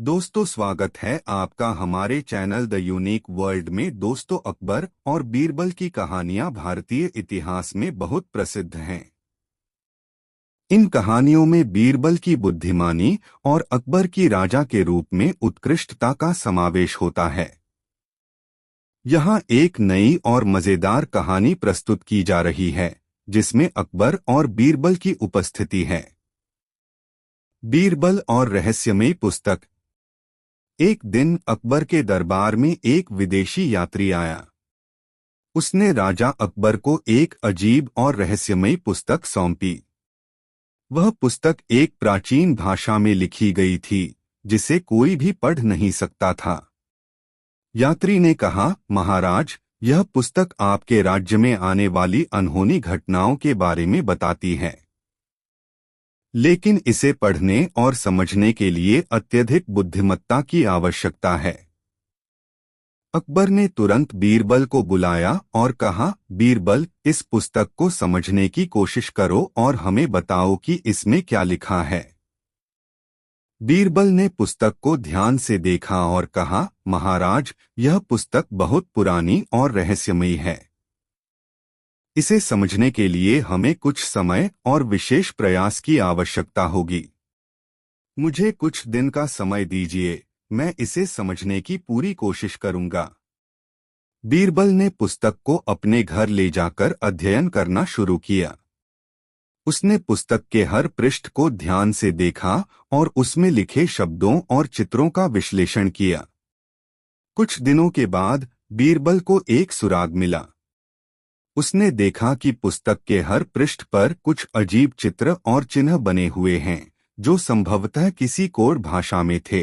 दोस्तों, स्वागत है आपका हमारे चैनल द यूनिक वर्ल्ड में। दोस्तों, अकबर और बीरबल की कहानियां भारतीय इतिहास में बहुत प्रसिद्ध हैं। इन कहानियों में बीरबल की बुद्धिमानी और अकबर की राजा के रूप में उत्कृष्टता का समावेश होता है। यहाँ एक नई और मजेदार कहानी प्रस्तुत की जा रही है, जिसमें अकबर और बीरबल की उपस्थिति है। बीरबल और रहस्यमयी पुस्तक। एक दिन अकबर के दरबार में एक विदेशी यात्री आया। उसने राजा अकबर को एक अजीब और रहस्यमयी पुस्तक सौंपी। वह पुस्तक एक प्राचीन भाषा में लिखी गई थी, जिसे कोई भी पढ़ नहीं सकता था। यात्री ने कहा, महाराज, यह पुस्तक आपके राज्य में आने वाली अनहोनी घटनाओं के बारे में बताती है, लेकिन इसे पढ़ने और समझने के लिए अत्यधिक बुद्धिमत्ता की आवश्यकता है। अकबर ने तुरंत बीरबल को बुलाया और कहा, बीरबल, इस पुस्तक को समझने की कोशिश करो और हमें बताओ कि इसमें क्या लिखा है। बीरबल ने पुस्तक को ध्यान से देखा और कहा, महाराज, यह पुस्तक बहुत पुरानी और रहस्यमयी है। इसे समझने के लिए हमें कुछ समय और विशेष प्रयास की आवश्यकता होगी। मुझे कुछ दिन का समय दीजिए, मैं इसे समझने की पूरी कोशिश करूंगा। बीरबल ने पुस्तक को अपने घर ले जाकर अध्ययन करना शुरू किया। उसने पुस्तक के हर पृष्ठ को ध्यान से देखा और उसमें लिखे शब्दों और चित्रों का विश्लेषण किया। कुछ दिनों के बाद बीरबल को एक सुराग मिला। उसने देखा कि पुस्तक के हर पृष्ठ पर कुछ अजीब चित्र और चिन्ह बने हुए हैं, जो संभवतः किसी कोड भाषा में थे।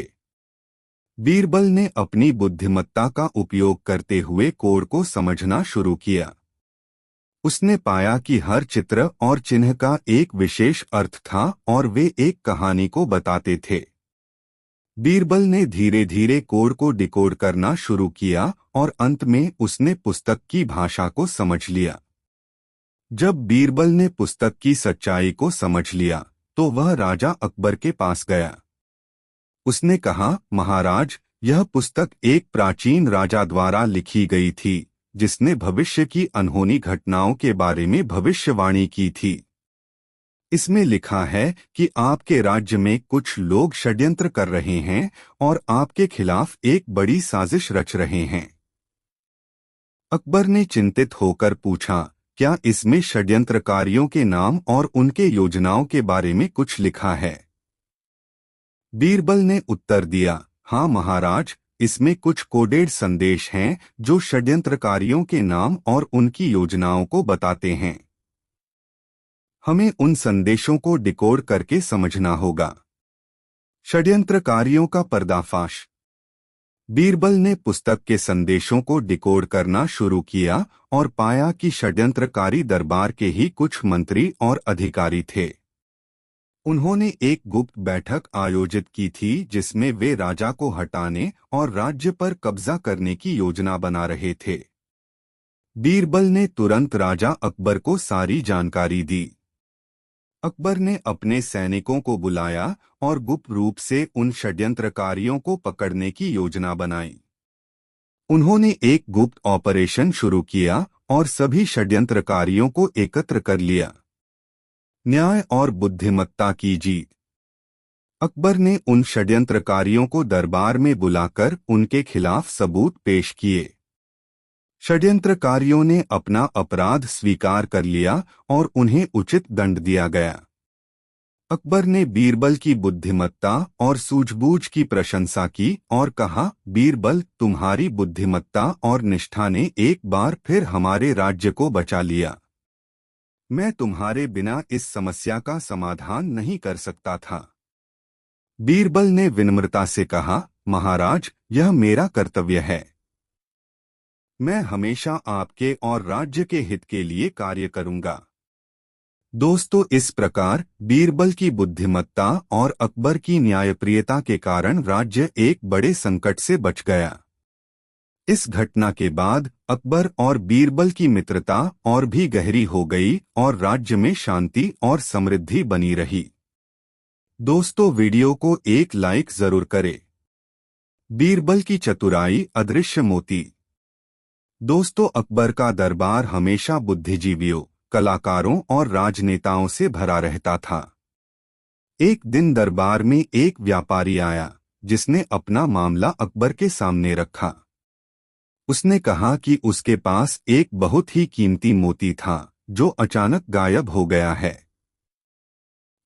बीरबल ने अपनी बुद्धिमत्ता का उपयोग करते हुए कोड को समझना शुरू किया। उसने पाया कि हर चित्र और चिन्ह का एक विशेष अर्थ था और वे एक कहानी को बताते थे। बीरबल ने धीरे धीरे कोड को डिकोड करना शुरू किया और अंत में उसने पुस्तक की भाषा को समझ लिया। जब बीरबल ने पुस्तक की सच्चाई को समझ लिया, तो वह राजा अकबर के पास गया। उसने कहा, महाराज, यह पुस्तक एक प्राचीन राजा द्वारा लिखी गई थी, जिसने भविष्य की अनहोनी घटनाओं के बारे में भविष्यवाणी की थी। इसमें लिखा है कि आपके राज्य में कुछ लोग षड्यंत्र कर रहे हैं और आपके खिलाफ एक बड़ी साजिश रच रहे हैं। अकबर ने चिंतित होकर पूछा, क्या इसमें षड्यंत्रकारियों के नाम और उनके योजनाओं के बारे में कुछ लिखा है? बीरबल ने उत्तर दिया, हाँ महाराज, इसमें कुछ कोडेड संदेश हैं जो षड्यंत्रकारियों के नाम और उनकी योजनाओं को बताते हैं। हमें उन संदेशों को डिकोड करके समझना होगा। षड्यंत्रकारियों का पर्दाफाश। बीरबल ने पुस्तक के संदेशों को डिकोड करना शुरू किया और पाया कि षड्यंत्रकारी दरबार के ही कुछ मंत्री और अधिकारी थे। उन्होंने एक गुप्त बैठक आयोजित की थी, जिसमें वे राजा को हटाने और राज्य पर कब्जा करने की योजना बना रहे थे। बीरबल ने तुरंत राजा अकबर को सारी जानकारी दी। अकबर ने अपने सैनिकों को बुलाया और गुप्त रूप से उन षड्यंत्रकारियों को पकड़ने की योजना बनाई। उन्होंने एक गुप्त ऑपरेशन शुरू किया और सभी षड्यंत्रकारियों को एकत्र कर लिया। न्याय और बुद्धिमत्ता की जीत। अकबर ने उन षड्यंत्रकारियों को दरबार में बुलाकर उनके खिलाफ सबूत पेश किए। षड्यंत्रकारियों ने अपना अपराध स्वीकार कर लिया और उन्हें उचित दंड दिया गया। अकबर ने बीरबल की बुद्धिमत्ता और सूझबूझ की प्रशंसा की और कहा, बीरबल, तुम्हारी बुद्धिमत्ता और निष्ठा ने एक बार फिर हमारे राज्य को बचा लिया। मैं तुम्हारे बिना इस समस्या का समाधान नहीं कर सकता था। बीरबल ने विनम्रता से कहा, महाराज, यह मेरा कर्तव्य है। मैं हमेशा आपके और राज्य के हित के लिए कार्य करूंगा। दोस्तों, इस प्रकार बीरबल की बुद्धिमत्ता और अकबर की न्यायप्रियता के कारण राज्य एक बड़े संकट से बच गया। इस घटना के बाद अकबर और बीरबल की मित्रता और भी गहरी हो गई और राज्य में शांति और समृद्धि बनी रही। दोस्तों, वीडियो को एक लाइक जरूर करें। बीरबल की चतुराई, अदृश्य मोती। दोस्तों, अकबर का दरबार हमेशा बुद्धिजीवियों, कलाकारों और राजनेताओं से भरा रहता था। एक दिन दरबार में एक व्यापारी आया, जिसने अपना मामला अकबर के सामने रखा। उसने कहा कि उसके पास एक बहुत ही कीमती मोती था, जो अचानक गायब हो गया है।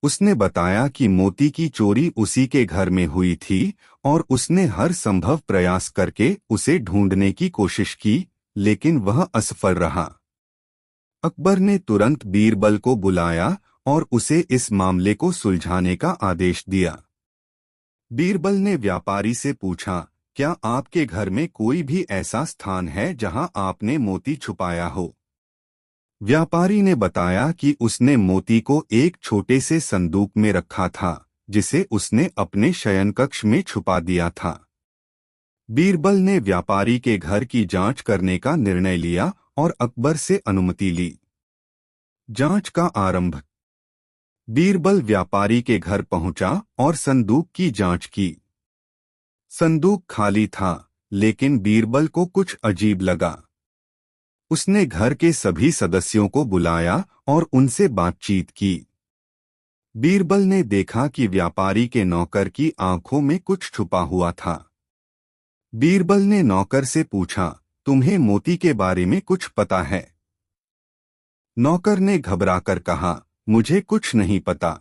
उसने बताया कि मोती की चोरी उसी के घर में हुई थी और उसने हर संभव प्रयास करके उसे ढूंढने की कोशिश की, लेकिन वह असफल रहा। अकबर ने तुरंत बीरबल को बुलाया और उसे इस मामले को सुलझाने का आदेश दिया। बीरबल ने व्यापारी से पूछा, क्या आपके घर में कोई भी ऐसा स्थान है जहां आपने मोती छुपाया हो? व्यापारी ने बताया कि उसने मोती को एक छोटे से संदूक में रखा था, जिसे उसने अपने शयनकक्ष में छुपा दिया था। बीरबल ने व्यापारी के घर की जांच करने का निर्णय लिया और अकबर से अनुमति ली। जांच का आरंभ। बीरबल व्यापारी के घर पहुंचा और संदूक की जांच की। संदूक खाली था, लेकिन बीरबल को कुछ अजीब लगा। उसने घर के सभी सदस्यों को बुलाया और उनसे बातचीत की। बीरबल ने देखा कि व्यापारी के नौकर की आंखों में कुछ छुपा हुआ था। बीरबल ने नौकर से पूछा, तुम्हें मोती के बारे में कुछ पता है? नौकर ने घबराकर कहा, मुझे कुछ नहीं पता।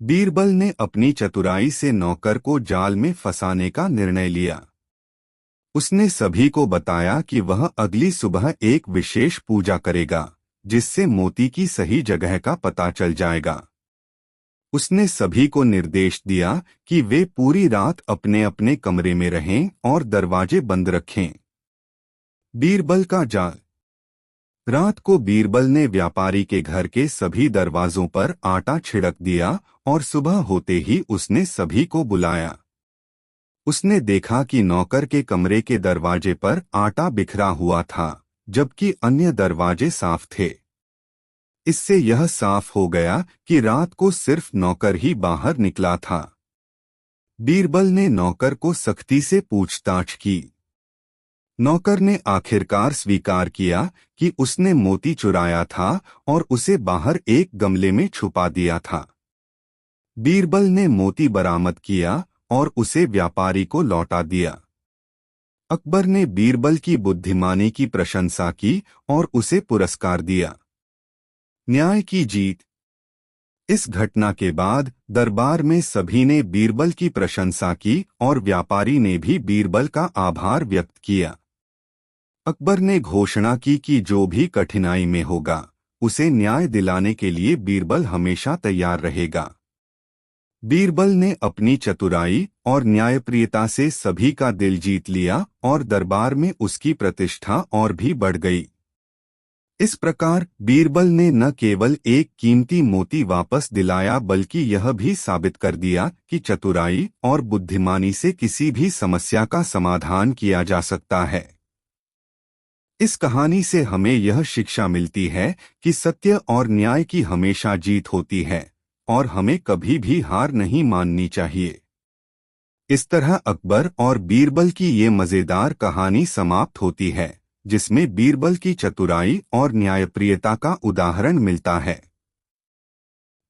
बीरबल ने अपनी चतुराई से नौकर को जाल में फंसाने का निर्णय लिया। उसने सभी को बताया कि वह अगली सुबह एक विशेष पूजा करेगा, जिससे मोती की सही जगह का पता चल जाएगा। उसने सभी को निर्देश दिया कि वे पूरी रात अपने अपने कमरे में रहें और दरवाजे बंद रखें। बीरबल का जाल। रात को बीरबल ने व्यापारी के घर के सभी दरवाजों पर आटा छिड़क दिया और सुबह होते ही उसने सभी को बुलाया। उसने देखा कि नौकर के कमरे के दरवाजे पर आटा बिखरा हुआ था, जबकि अन्य दरवाजे साफ थे। इससे यह साफ हो गया कि रात को सिर्फ नौकर ही बाहर निकला था। बीरबल ने नौकर को सख्ती से पूछताछ की। नौकर ने आखिरकार स्वीकार किया कि उसने मोती चुराया था और उसे बाहर एक गमले में छुपा दिया था। बीरबल ने मोती बरामद किया और उसे व्यापारी को लौटा दिया। अकबर ने बीरबल की बुद्धिमानी की प्रशंसा की और उसे पुरस्कार दिया। न्याय की जीत। इस घटना के बाद दरबार में सभी ने बीरबल की प्रशंसा की और व्यापारी ने भी बीरबल का आभार व्यक्त किया। अकबर ने घोषणा की कि जो भी कठिनाई में होगा, उसे न्याय दिलाने के लिए बीरबल हमेशा तैयार रहेगा। बीरबल ने अपनी चतुराई और न्यायप्रियता से सभी का दिल जीत लिया और दरबार में उसकी प्रतिष्ठा और भी बढ़ गई। इस प्रकार बीरबल ने न केवल एक कीमती मोती वापस दिलाया, बल्कि यह भी साबित कर दिया कि चतुराई और बुद्धिमानी से किसी भी समस्या का समाधान किया जा सकता है। इस कहानी से हमें यह शिक्षा मिलती है कि सत्य और न्याय की हमेशा जीत होती है और हमें कभी भी हार नहीं माननी चाहिए। इस तरह अकबर और बीरबल की ये मजेदार कहानी समाप्त होती है, जिसमें बीरबल की चतुराई और न्यायप्रियता का उदाहरण मिलता है।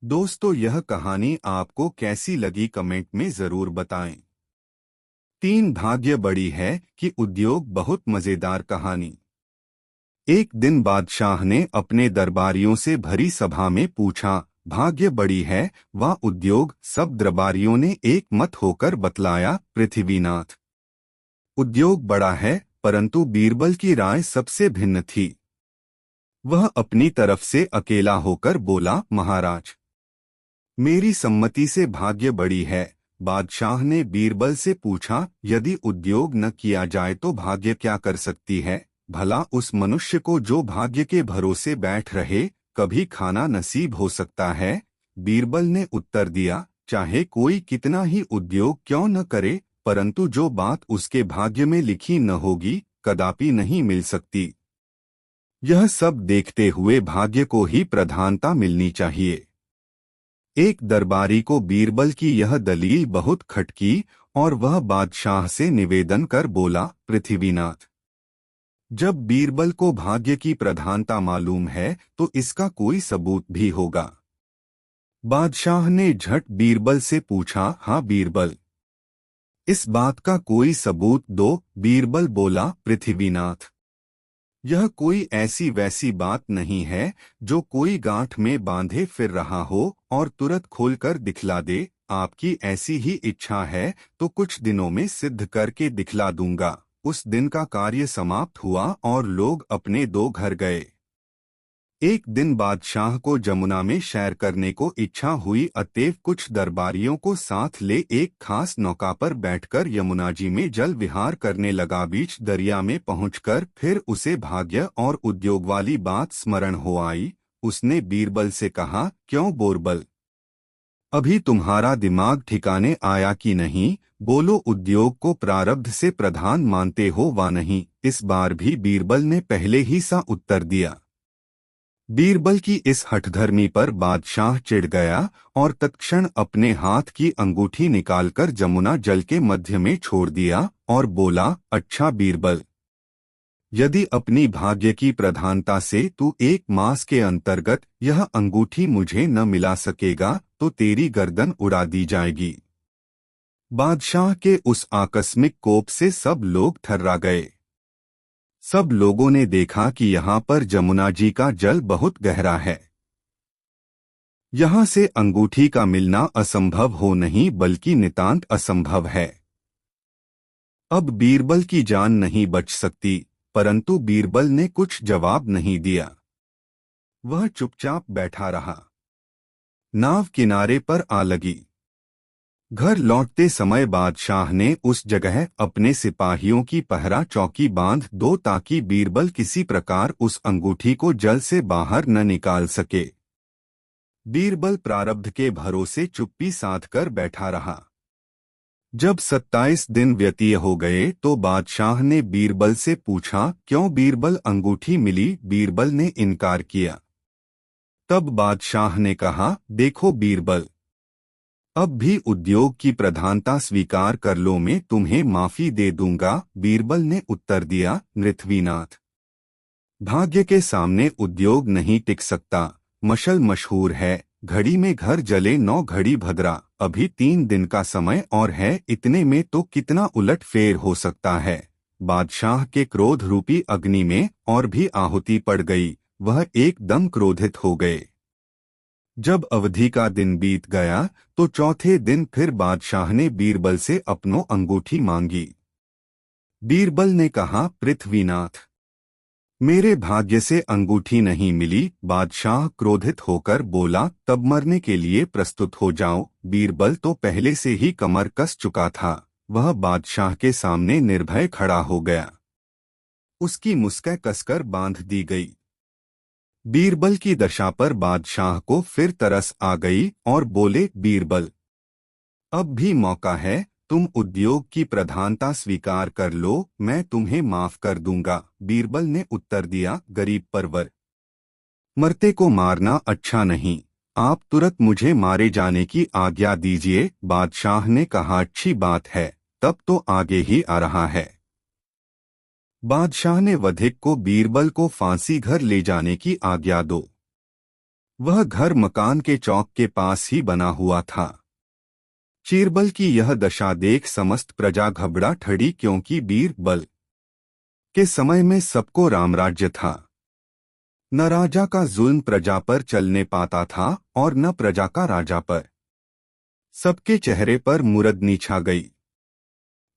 दोस्तों, यह कहानी आपको कैसी लगी कमेंट में जरूर बताएं। 3 भाग्य बड़ी है कि उद्योग बहुत मजेदार कहानी। एक दिन बादशाह ने अपने दरबारियों से भरी सभा में पूछा, भाग्य बड़ी है व उद्योग? सब दरबारियों ने एक मत होकर बतलाया, पृथ्वीनाथ। उद्योग बड़ा है, परंतु बीरबल की राय सबसे भिन्न थी। वह अपनी तरफ से अकेला होकर बोला, महाराज, मेरी सम्मति से भाग्य बड़ी है। बादशाह ने बीरबल से पूछा, यदि उद्योग न किया जाए तो भाग्य क्या कर सकती है? भला उस मनुष्य को जो भाग्य के भरोसे बैठ रहे, कभी खाना नसीब हो सकता है? बीरबल ने उत्तर दिया, चाहे कोई कितना ही उद्योग क्यों न करे, परंतु जो बात उसके भाग्य में लिखी न होगी, कदापि नहीं मिल सकती। यह सब देखते हुए भाग्य को ही प्रधानता मिलनी चाहिए। एक दरबारी को बीरबल की यह दलील बहुत खटकी और वह बादशाह से निवेदन कर बोला, पृथ्वीनाथ, जब बीरबल को भाग्य की प्रधानता मालूम है तो इसका कोई सबूत भी होगा। बादशाह ने झट बीरबल से पूछा, हाँ बीरबल, इस बात का कोई सबूत दो। बीरबल बोला, पृथ्वीनाथ, यह कोई ऐसी वैसी बात नहीं है जो कोई गांठ में बांधे फिर रहा हो और तुरंत खोलकर दिखला दे। आपकी ऐसी ही इच्छा है तो कुछ दिनों में सिद्ध करके दिखला दूंगा। उस दिन का कार्य समाप्त हुआ और लोग अपने दो घर गए। एक दिन बादशाह को जमुना में सैर करने को इच्छा हुई, अतएव कुछ दरबारियों को साथ ले एक खास नौका पर बैठकर यमुना जी में जल विहार करने लगा। बीच दरिया में पहुंचकर फिर उसे भाग्य और उद्योग वाली बात स्मरण हो आई। उसने बीरबल से कहा, क्यों बोरबल, अभी तुम्हारा दिमाग ठिकाने आया कि नहीं? बोलो, उद्योग को प्रारब्ध से प्रधान मानते हो वा नहीं? इस बार भी बीरबल ने पहले ही सा उत्तर दिया। बीरबल की इस हठधर्मी पर बादशाह चिढ़ गया और तत्क्षण अपने हाथ की अंगूठी निकालकर जमुना जल के मध्य में छोड़ दिया और बोला, अच्छा बीरबल, यदि अपनी भाग्य की प्रधानता से तू एक मास के अंतर्गत यह अंगूठी मुझे न मिला सकेगा तो तेरी गर्दन उड़ा दी जाएगी। बादशाह के उस आकस्मिक कोप से सब लोग थर्रा गए। सब लोगों ने देखा कि यहाँ पर जमुना जी का जल बहुत गहरा है। यहाँ से अंगूठी का मिलना असंभव हो नहीं बल्कि नितांत असंभव है। अब बीरबल की जान नहीं बच सकती, परंतु बीरबल ने कुछ जवाब नहीं दिया। वह चुपचाप बैठा रहा। नाव किनारे पर आ लगी। घर लौटते समय बादशाह ने उस जगह अपने सिपाहियों की पहरा चौकी बांध दो ताकि बीरबल किसी प्रकार उस अंगूठी को जल से बाहर न निकाल सके। बीरबल प्रारब्ध के भरोसे चुप्पी साध कर बैठा रहा। जब 27 दिन व्यतीत हो गए तो बादशाह ने बीरबल से पूछा, क्यों बीरबल, अंगूठी मिली? बीरबल ने इनकार किया। तब बादशाह ने कहा, देखो बीरबल, अब भी उद्योग की प्रधानता स्वीकार कर लो, मैं तुम्हें माफी दे दूंगा। बीरबल ने उत्तर दिया, पृथ्वीनाथ, भाग्य के सामने उद्योग नहीं टिक सकता। मशल मशहूर है, घड़ी में घर जले 9 घड़ी भद्रा। अभी 3 दिन का समय और है, इतने में तो कितना उलट फेर हो सकता है। बादशाह के क्रोध रूपी अग्नि में और भी आहुति पड़ गई। वह एकदम क्रोधित हो गए। जब अवधि का दिन बीत गया तो चौथे दिन फिर बादशाह ने बीरबल से अपनों अंगूठी मांगी। बीरबल ने कहा, पृथ्वीनाथ, मेरे भाग्य से अंगूठी नहीं मिली। बादशाह क्रोधित होकर बोला, तब मरने के लिए प्रस्तुत हो जाओ। बीरबल तो पहले से ही कमर कस चुका था। वह बादशाह के सामने निर्भय खड़ा हो गया। उसकी मुस्कै कसकर बांध दी गई। बीरबल की दशा पर बादशाह को फिर तरस आ गई और बोले, बीरबल, अब भी मौका है, तुम उद्योग की प्रधानता स्वीकार कर लो, मैं तुम्हें माफ कर दूंगा। बीरबल ने उत्तर दिया, गरीब परवर, मरते को मारना अच्छा नहीं। आप तुरंत मुझे मारे जाने की आज्ञा दीजिए। बादशाह ने कहा, अच्छी बात है, तब तो आगे ही आ रहा है। बादशाह ने वधिक को बीरबल को फांसी घर ले जाने की आज्ञा दो। वह घर मकान के चौक के पास ही बना हुआ था। चीरबल की यह दशा देख समस्त प्रजा घबरा ठड़ी, क्योंकि बीरबल के समय में सबको रामराज्य था। न राजा का जुल्म प्रजा पर चलने पाता था और न प्रजा का राजा पर। सबके चेहरे पर मुरदनी छा गई।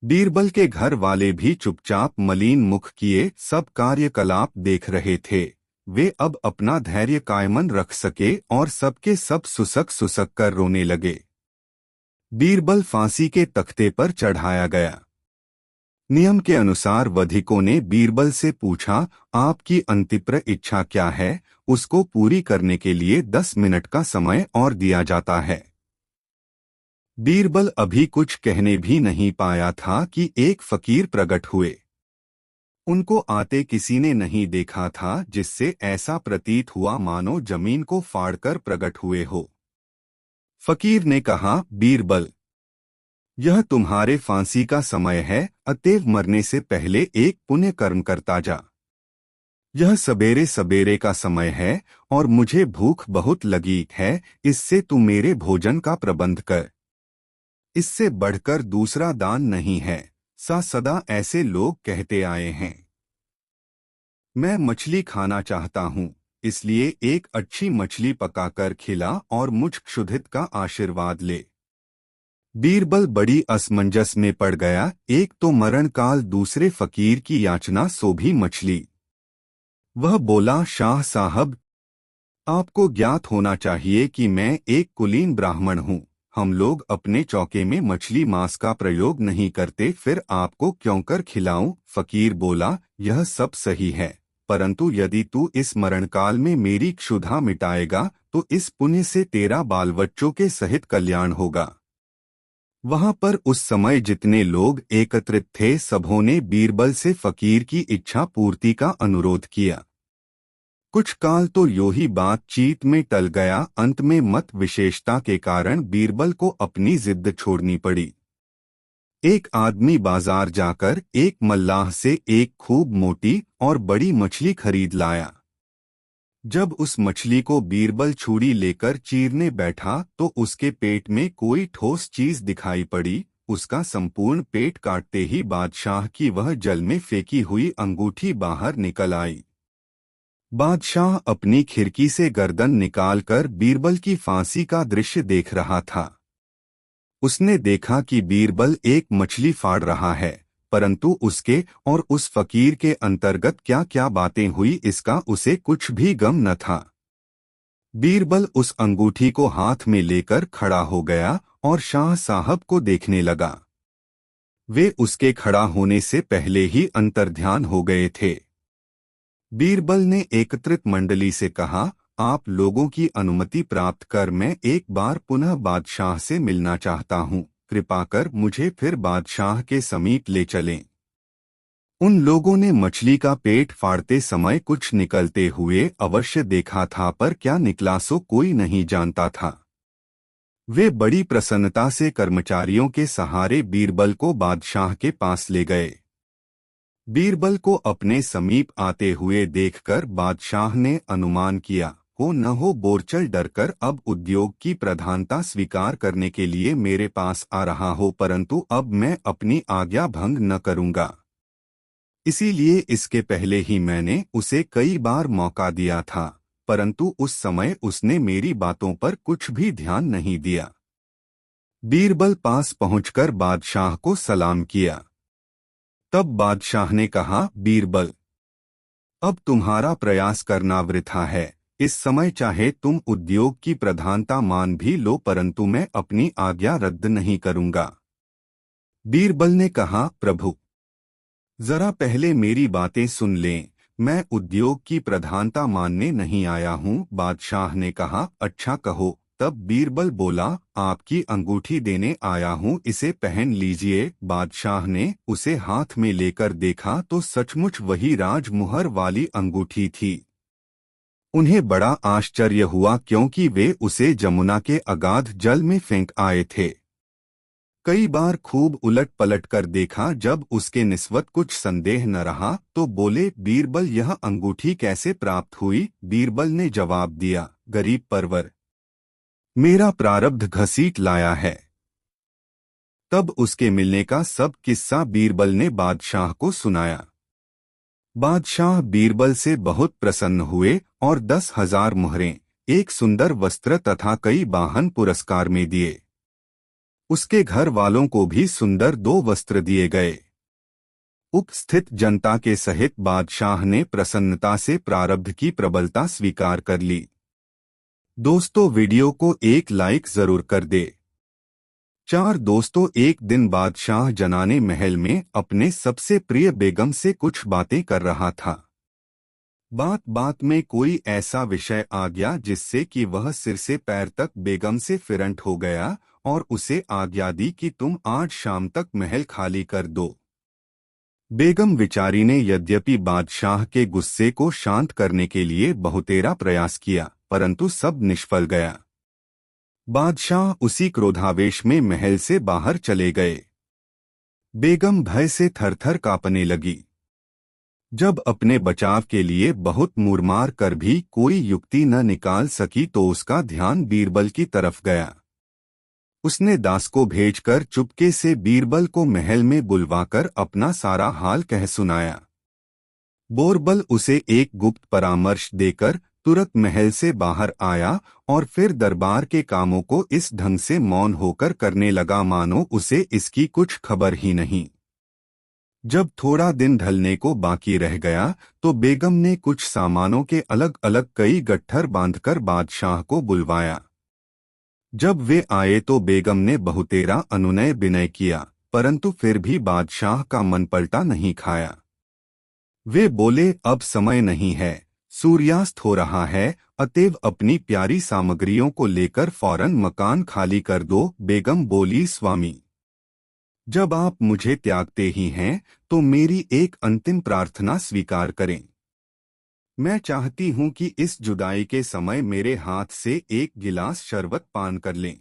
बीरबल के घर वाले भी चुपचाप मलिन मुख किए सब कार्यकलाप देख रहे थे। वे अब अपना धैर्य कायमन रख सके और सबके सब सुसक सुसक कर रोने लगे। बीरबल फांसी के तख्ते पर चढ़ाया गया। नियम के अनुसार वधिकों ने बीरबल से पूछा, आपकी अंतिप्र इच्छा क्या है? उसको पूरी करने के लिए 10 मिनट का समय और दिया जाता है। बीरबल अभी कुछ कहने भी नहीं पाया था कि एक फकीर प्रकट हुए। उनको आते किसी ने नहीं देखा था, जिससे ऐसा प्रतीत हुआ मानो जमीन को फाड़कर प्रकट हुए हो। फकीर ने कहा, बीरबल, यह तुम्हारे फांसी का समय है, अतएव मरने से पहले एक पुण्य कर्म करता जा। यह सवेरे सवेरे का समय है और मुझे भूख बहुत लगी है, इससे तू मेरे भोजन का प्रबंध कर। इससे बढ़कर दूसरा दान नहीं है, सा सदा ऐसे लोग कहते आए हैं। मैं मछली खाना चाहता हूँ, इसलिए एक अच्छी मछली पकाकर खिला और मुझ क्षुधित का आशीर्वाद ले। बीरबल बड़ी असमंजस में पड़ गया, एक तो मरण काल, दूसरे फकीर की याचना, सो भी मछली। वह बोला, शाह साहब, आपको ज्ञात होना चाहिए कि मैं एक कुलीन ब्राह्मण हूँ। हम लोग अपने चौके में मछली मांस का प्रयोग नहीं करते, फिर आपको क्यों कर खिलाऊं? फकीर बोला, यह सब सही है, परंतु यदि तू इस मरणकाल में मेरी क्षुधा मिटाएगा तो इस पुण्य से तेरा बाल बच्चों के सहित कल्याण होगा। वहां पर उस समय जितने लोग एकत्रित थे, सबों ने बीरबल से फकीर की इच्छा पूर्ति का अनुरोध किया। कुछ काल तो यो ही बातचीत में टल गया। अंत में मत विशेषता के कारण बीरबल को अपनी जिद छोड़नी पड़ी। एक आदमी बाजार जाकर एक मल्लाह से एक खूब मोटी और बड़ी मछली खरीद लाया। जब उस मछली को बीरबल छुरी लेकर चीरने बैठा तो उसके पेट में कोई ठोस चीज दिखाई पड़ी। उसका संपूर्ण पेट काटते ही बादशाह की वह जल में फेंकी हुई अंगूठी बाहर निकल आई। बादशाह अपनी खिड़की से गर्दन निकालकर बीरबल की फांसी का दृश्य देख रहा था। उसने देखा कि बीरबल एक मछली फाड़ रहा है, परंतु उसके और उस फकीर के अंतर्गत क्या क्या बातें हुई, इसका उसे कुछ भी गम न था। बीरबल उस अंगूठी को हाथ में लेकर खड़ा हो गया और शाह साहब को देखने लगा। वे उसके खड़ा होने से पहले ही अंतर्ध्यान हो गए थे। बीरबल ने एकत्रित मंडली से कहा, आप लोगों की अनुमति प्राप्त कर मैं एक बार पुनः बादशाह से मिलना चाहता हूँ। कृपा कर मुझे फिर बादशाह के समीप ले चलें। उन लोगों ने मछली का पेट फाड़ते समय कुछ निकलते हुए अवश्य देखा था, पर क्या निकला सो कोई नहीं जानता था। वे बड़ी प्रसन्नता से कर्मचारियों के सहारे बीरबल को बादशाह के पास ले गए। बीरबल को अपने समीप आते हुए देखकर बादशाह ने अनुमान किया, हो न हो बोरचल डरकर अब उद्योग की प्रधानता स्वीकार करने के लिए मेरे पास आ रहा हो, परंतु अब मैं अपनी आज्ञा भंग न करूंगा। इसीलिए इसके पहले ही मैंने उसे कई बार मौका दिया था, परंतु उस समय उसने मेरी बातों पर कुछ भी ध्यान नहीं दिया। बीरबल पास पहुंचकर बादशाह को सलाम किया। तब बादशाह ने कहा, बीरबल, अब तुम्हारा प्रयास करना वृथा है। इस समय चाहे तुम उद्योग की प्रधानता मान भी लो, परंतु मैं अपनी आज्ञा रद्द नहीं करूंगा। बीरबल ने कहा, प्रभु, जरा पहले मेरी बातें सुन लें। मैं उद्योग की प्रधानता मानने नहीं आया हूँ। बादशाह ने कहा, अच्छा कहो। तब बीरबल बोला, आपकी अंगूठी देने आया हूँ, इसे पहन लीजिए। बादशाह ने उसे हाथ में लेकर देखा तो सचमुच वही राजमुहर वाली अंगूठी थी। उन्हें बड़ा आश्चर्य हुआ, क्योंकि वे उसे जमुना के अगाध जल में फेंक आए थे। कई बार खूब उलट पलट कर देखा। जब उसके निस्वत कुछ संदेह न रहा तो बोले, बीरबल, यह अंगूठी कैसे प्राप्त हुई? बीरबल ने जवाब दिया, गरीब परवर, मेरा प्रारब्ध घसीट लाया है। तब उसके मिलने का सब किस्सा बीरबल ने बादशाह को सुनाया। बादशाह बीरबल से बहुत प्रसन्न हुए और 10,000 मुहरें, एक सुंदर वस्त्र तथा कई वाहन पुरस्कार में दिए। उसके घर वालों को भी सुंदर 2 वस्त्र दिए गए। उपस्थित जनता के सहित बादशाह ने प्रसन्नता से प्रारब्ध की प्रबलता स्वीकार कर ली। दोस्तों, वीडियो को एक लाइक जरूर कर दे। 4 दोस्तों, एक दिन बादशाह जनाने महल में अपने सबसे प्रिय बेगम से कुछ बातें कर रहा था। बात बात में कोई ऐसा विषय आ गया जिससे कि वह सिर से पैर तक बेगम से फिरंट हो गया और उसे आज्ञा दी कि तुम आज शाम तक महल खाली कर दो। बेगम विचारी ने यद्यपि बादशाह के गुस्से को शांत करने के लिए बहुतेरा प्रयास किया, परंतु सब निष्फल गया। बादशाह उसी क्रोधावेश में महल से बाहर चले गए। बेगम भय से थरथर कांपने लगी। जब अपने बचाव के लिए बहुत मुरमार कर भी कोई युक्ति न निकाल सकी तो उसका ध्यान बीरबल की तरफ गया। उसने दास को भेजकर चुपके से बीरबल को महल में बुलवाकर अपना सारा हाल कह सुनाया। बीरबल उसे एक गुप्त परामर्श देकर तुरंत महल से बाहर आया और फिर दरबार के कामों को इस ढंग से मौन होकर करने लगा मानो उसे इसकी कुछ खबर ही नहीं। जब थोड़ा दिन ढलने को बाकी रह गया तो बेगम ने कुछ सामानों के अलग अलग कई गट्ठर बांधकर बादशाह को बुलवाया। जब वे आए तो बेगम ने बहुतेरा अनुनय विनय किया, परंतु फिर भी बादशाह का मन पलटा नहीं खाया। वे बोले, अब समय नहीं है, सूर्यास्त हो रहा है, अतएव अपनी प्यारी सामग्रियों को लेकर फौरन मकान खाली कर दो। बेगम बोली, स्वामी, जब आप मुझे त्यागते ही हैं तो मेरी एक अंतिम प्रार्थना स्वीकार करें। मैं चाहती हूं कि इस जुदाई के समय मेरे हाथ से एक गिलास शरबत पान कर लें।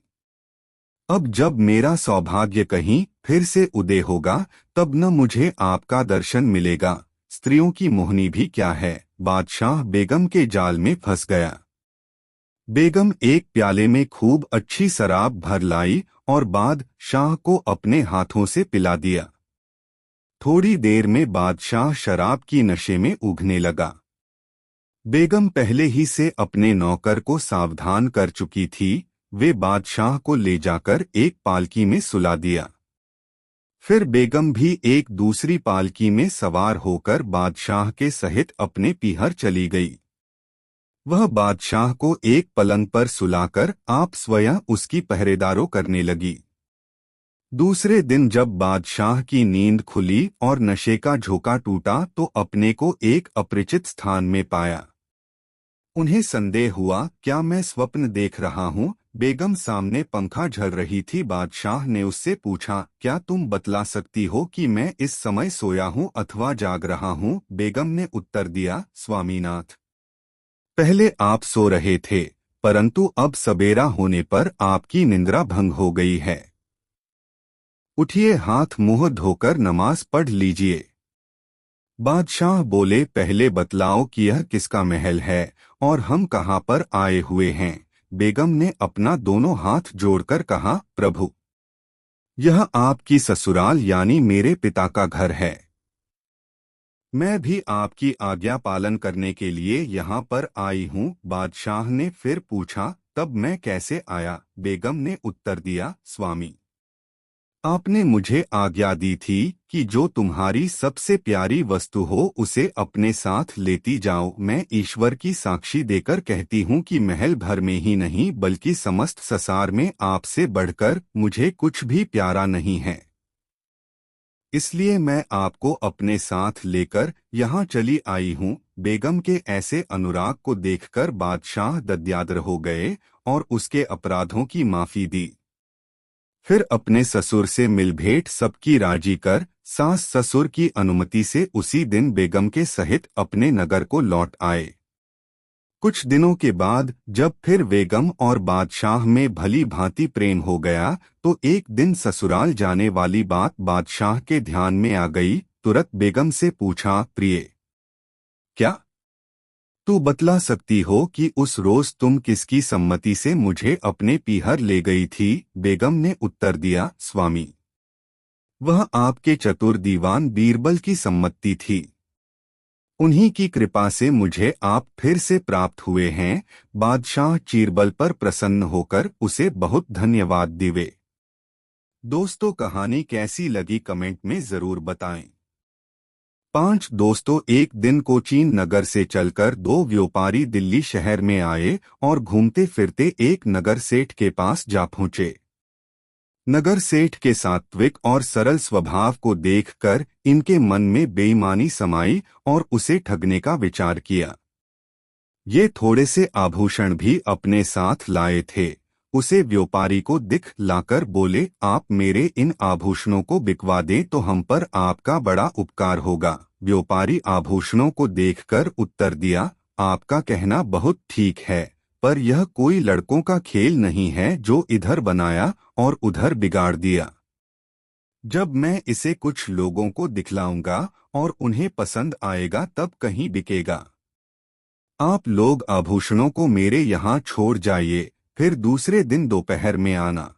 अब जब मेरा सौभाग्य कहीं फिर से उदय होगा तब न मुझे आपका दर्शन मिलेगा। स्त्रियों की मोहनी भी क्या है। बादशाह बेगम के जाल में फंस गया। बेगम एक प्याले में खूब अच्छी शराब भर लाई और बादशाह को अपने हाथों से पिला दिया। थोड़ी देर में बादशाह शराब की नशे में उगने लगा। बेगम पहले ही से अपने नौकर को सावधान कर चुकी थी। वे बादशाह को ले जाकर एक पालकी में सुला दिया। फिर बेगम भी एक दूसरी पालकी में सवार होकर बादशाह के सहित अपने पीहर चली गई। वह बादशाह को एक पलंग पर सुलाकर आप स्वयं उसकी पहरेदारों करने लगी। दूसरे दिन जब बादशाह की नींद खुली और नशे का झोंका टूटा तो अपने को एक अपरिचित स्थान में पाया। उन्हें संदेह हुआ, क्या मैं स्वप्न देख रहा हूँ। बेगम सामने पंखा झल रही थी। बादशाह ने उससे पूछा, क्या तुम बतला सकती हो कि मैं इस समय सोया हूँ अथवा जाग रहा हूँ। बेगम ने उत्तर दिया, स्वामीनाथ, पहले आप सो रहे थे, परंतु अब सबेरा होने पर आपकी निंद्रा भंग हो गई है। उठिए, हाथ मुंह धोकर नमाज पढ़ लीजिए। बादशाह बोले, पहले बतलाओ कि यह किसका महल है और हम कहाँ पर आए हुए हैं। बेगम ने अपना दोनों हाथ जोड़कर कहा, प्रभु, यह आपकी ससुराल यानी मेरे पिता का घर है। मैं भी आपकी आज्ञा पालन करने के लिए यहाँ पर आई हूँ। बादशाह ने फिर पूछा, तब मैं कैसे आया। बेगम ने उत्तर दिया, स्वामी, आपने मुझे आज्ञा दी थी कि जो तुम्हारी सबसे प्यारी वस्तु हो उसे अपने साथ लेती जाओ। मैं ईश्वर की साक्षी देकर कहती हूँ कि महल भर में ही नहीं बल्कि समस्त संसार में आपसे बढ़कर मुझे कुछ भी प्यारा नहीं है। इसलिए मैं आपको अपने साथ लेकर यहाँ चली आई हूँ। बेगम के ऐसे अनुराग को देखकर बादशाह दद्याद्र हो गए और उसके अपराधों की माफी दी। फिर अपने ससुर से मिल भेंट सबकी राजी कर सास ससुर की अनुमति से उसी दिन बेगम के सहित अपने नगर को लौट आए। कुछ दिनों के बाद जब फिर बेगम और बादशाह में भली भांति प्रेम हो गया तो एक दिन ससुराल जाने वाली बात बादशाह के ध्यान में आ गई। तुरंत बेगम से पूछा, प्रिय, क्या तू बतला सकती हो कि उस रोज तुम किसकी सम्मति से मुझे अपने पीहर ले गई थी। बेगम ने उत्तर दिया, स्वामी, वह आपके चतुर दीवान बीरबल की सम्मति थी। उन्हीं की कृपा से मुझे आप फिर से प्राप्त हुए हैं। बादशाह चीरबल पर प्रसन्न होकर उसे बहुत धन्यवाद दिए। दोस्तों, कहानी कैसी लगी कमेंट में जरूर बताएं। 5 दोस्तों, एक दिन कोचीन नगर से चलकर 2 व्यापारी दिल्ली शहर में आए और घूमते फिरते एक नगर सेठ के पास जा पहुंचे। नगर सेठ के सात्विक और सरल स्वभाव को देखकर इनके मन में बेईमानी समाई और उसे ठगने का विचार किया। ये थोड़े से आभूषण भी अपने साथ लाए थे। उसे व्यापारी को दिख लाकर बोले, आप मेरे इन आभूषणों को बिकवा दें तो हम पर आपका बड़ा उपकार होगा। व्यापारी आभूषणों को देखकर उत्तर दिया, आपका कहना बहुत ठीक है, पर यह कोई लड़कों का खेल नहीं है जो इधर बनाया और उधर बिगाड़ दिया। जब मैं इसे कुछ लोगों को दिखलाऊंगा और उन्हें पसंद आएगा तब कहीं बिकेगा। आप लोग आभूषणों को मेरे यहाँ छोड़ जाइए, फिर दूसरे दिन दोपहर में आना।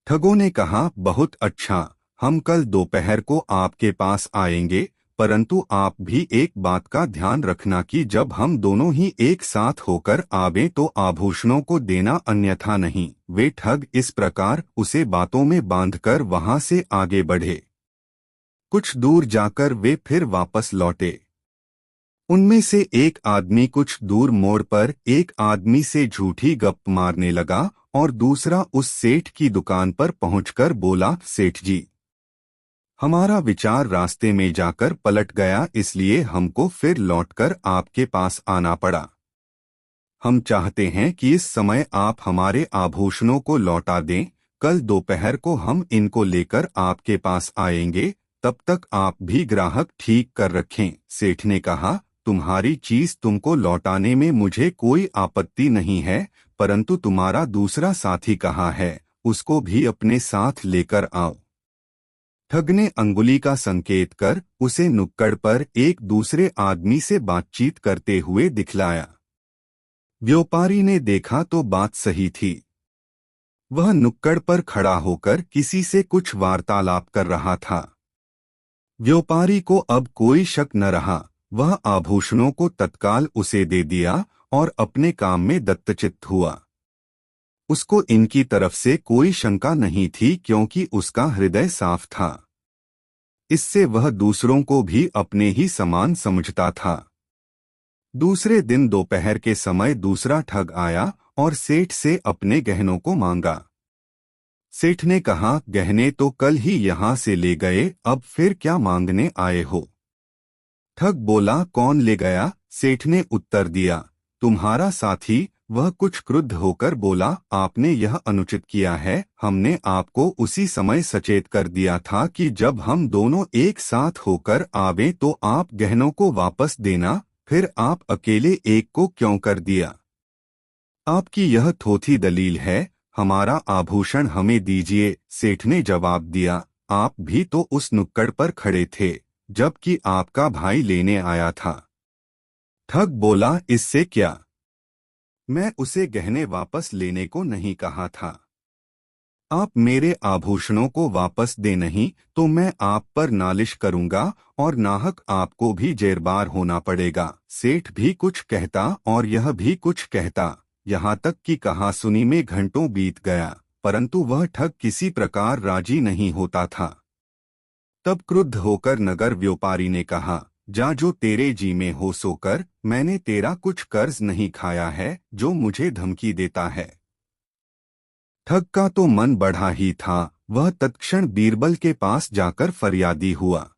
ठगों ने कहा, बहुत अच्छा, हम कल दोपहर को आपके पास आएंगे, परंतु आप भी एक बात का ध्यान रखना कि जब हम दोनों ही एक साथ होकर आवें तो आभूषणों को देना, अन्यथा नहीं। वे ठग इस प्रकार उसे बातों में बांधकर वहां से आगे बढ़े। कुछ दूर जाकर वे फिर वापस लौटे। उनमें से एक आदमी कुछ दूर मोड़ पर एक आदमी से झूठी गप मारने लगा और दूसरा उस सेठ की दुकान पर पहुंचकर बोला, सेठ जी, हमारा विचार रास्ते में जाकर पलट गया, इसलिए हमको फिर लौटकर आपके पास आना पड़ा। हम चाहते हैं कि इस समय आप हमारे आभूषणों को लौटा दें। कल दोपहर को हम इनको लेकर आपके पास आएंगे, तब तक आप भी ग्राहक ठीक कर रखें। सेठ ने कहा, तुम्हारी चीज तुमको लौटाने में मुझे कोई आपत्ति नहीं है, परंतु तुम्हारा दूसरा साथी कहाँ है, उसको भी अपने साथ लेकर आओ। ठग ने अंगुली का संकेत कर उसे नुक्कड़ पर एक दूसरे आदमी से बातचीत करते हुए दिखलाया। व्यापारी ने देखा तो बात सही थी। वह नुक्कड़ पर खड़ा होकर किसी से कुछ वार्तालाप कर रहा था। व्यापारी को अब कोई शक न रहा, वह आभूषणों को तत्काल उसे दे दिया और अपने काम में दत्तचित्त हुआ। उसको इनकी तरफ से कोई शंका नहीं थी क्योंकि उसका हृदय साफ था। इससे वह दूसरों को भी अपने ही समान समझता था। दूसरे दिन दोपहर के समय दूसरा ठग आया और सेठ से अपने गहनों को मांगा। सेठ ने कहा, गहने तो कल ही यहाँ से ले गए, अब फिर क्या मांगने आए हो? ठग बोला, कौन ले गया? सेठ ने उत्तर दिया, तुम्हारा साथी। वह कुछ क्रुद्ध होकर बोला, आपने यह अनुचित किया है। हमने आपको उसी समय सचेत कर दिया था कि जब हम दोनों एक साथ होकर आवें तो आप गहनों को वापस देना, फिर आप अकेले एक को क्यों कर दिया? आपकी यह थोथी दलील है, हमारा आभूषण हमें दीजिए। सेठ ने जवाब दिया, आप भी तो उस नुक्कड़ पर खड़े थे जबकि आपका भाई लेने आया था। ठग बोला, इससे क्या? मैं उसे गहने वापस लेने को नहीं कहा था। आप मेरे आभूषणों को वापस दे, नहीं तो मैं आप पर नालिश करूंगा और नाहक आपको भी जेरबार होना पड़ेगा। सेठ भी कुछ कहता और यह भी कुछ कहता, यहाँ तक कि कहासुनी में घंटों बीत गया, परंतु वह ठग किसी प्रकार राजी नहीं होता था। तब क्रुद्ध होकर नगर व्यापारी ने कहा, जा, जो तेरे जी में हो सो कर। मैंने तेरा कुछ कर्ज नहीं खाया है जो मुझे धमकी देता है। ठग का तो मन बढ़ा ही था, वह तत्क्षण बीरबल के पास जाकर फरियादी हुआ।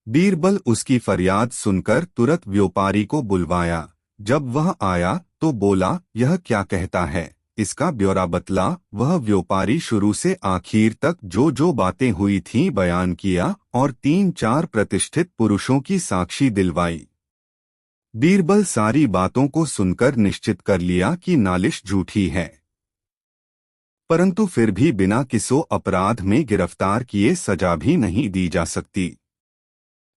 बीरबल उसकी फरियाद सुनकर तुरंत व्यापारी को बुलवाया। जब वह आया तो बोला, यह क्या कहता है, इसका ब्यौरा बतला। वह व्यापारी शुरू से आखिर तक जो जो बातें हुई थीं बयान किया और 3-4 प्रतिष्ठित पुरुषों की साक्षी दिलवाई। बीरबल सारी बातों को सुनकर निश्चित कर लिया कि नालिश झूठी है, परंतु फिर भी बिना किसी अपराध में गिरफ्तार किए सजा भी नहीं दी जा सकती।